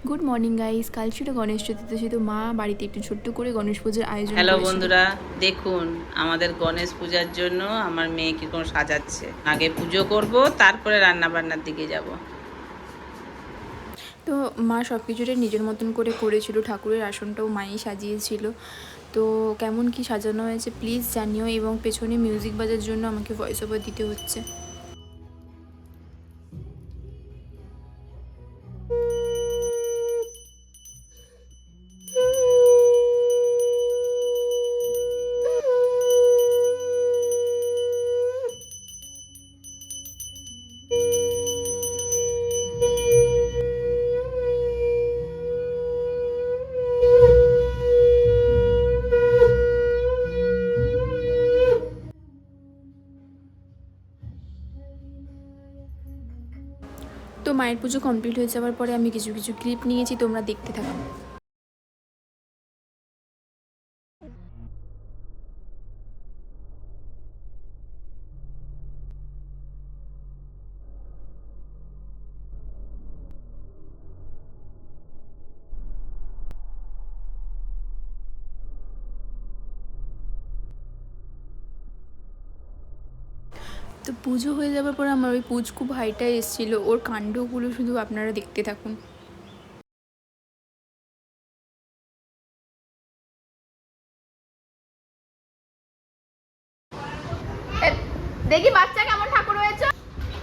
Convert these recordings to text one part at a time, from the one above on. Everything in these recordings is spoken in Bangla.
গুড মর্নিং গাইস, কাল ছিল গণেশ চতুর্দশী। তো মা বাড়িতে একটু ছোট্ট করে গণেশ পুজোর আয়োজন হ্যালো করেছিল। বন্ধুরা, দেখুন আমাদের গণেশ পূজার জন্য আমার মেয়ে কিরকম সাজাচ্ছে। আগে পুজো করব, তারপরে রান্না বান্নার দিকে যাব। তো মা সব কিছুটাই নিজের মতন করে করেছিল, ঠাকুরের আসনটাও মাই সাজিয়েছিল। তো কেমন কি সাজানো হয়েছে প্লিজ জানিও, এবং পেছনে মিউজিক বাজার জন্য আমাকে ভয়েস ওভার দিতে হচ্ছে। তো মায়ের পুজো কমপ্লিট হয়ে যাওয়ার পরে আমি কিছু কিছু ক্লিপ নিয়েছি, তোমরা দেখতে থাকো। তো পুজো হয়ে যাওয়ার পর আমার ওই পুচকু ভাইটা এসেছিলো, ওর কাণ্ডগুলো শুধু আপনারা দেখতে থাকুন। দেখি বাচ্চা কেমন ঠাকুর হয়েছে।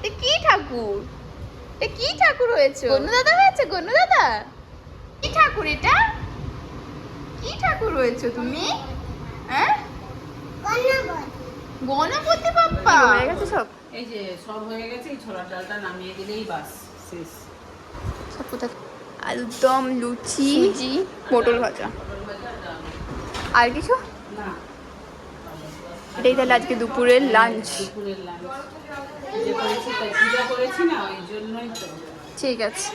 এ কি ঠাকুর? এ কি ঠাকুর হয়েছে? গনু দাদা হয়েছে, গনু দাদা। কি ঠাকুর এটা? কি ঠাকুর হয়েছে তুমি? হ্যাঁ, গণপতি বাপ্পা হয়ে গেছে সব। এই যে সব হয়ে গেছে, এই ছোলা ডালটা নামিয়ে দিলেই বাস শেষ। সব কোথায়? আলুদম, লুচি, সুজি, পটল ভাজা। আর কিছু না, এটাই তাহলে আজকে দুপুরের লাঞ্চ। দুপুরের লাঞ্চ যে করেছি, তাই পূজা করেছি না, ওই জন্যই তো। ঠিক আছে।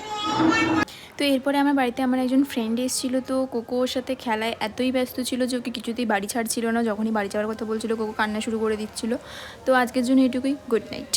তো এরপরে আমার বাড়িতে আমার একজন ফ্রেন্ড এসেছিলো। তো কোকো ওর সাথে খেলায় এতই ব্যস্ত ছিল যে ওকে কিছুতেই বাড়ি ছাড়ছিল না। যখনই বাড়ি যাওয়ার কথা বলছিল কোকো কান্না শুরু করে দিচ্ছিল। তো আজকের জন্য এটুকুই, গুড নাইট।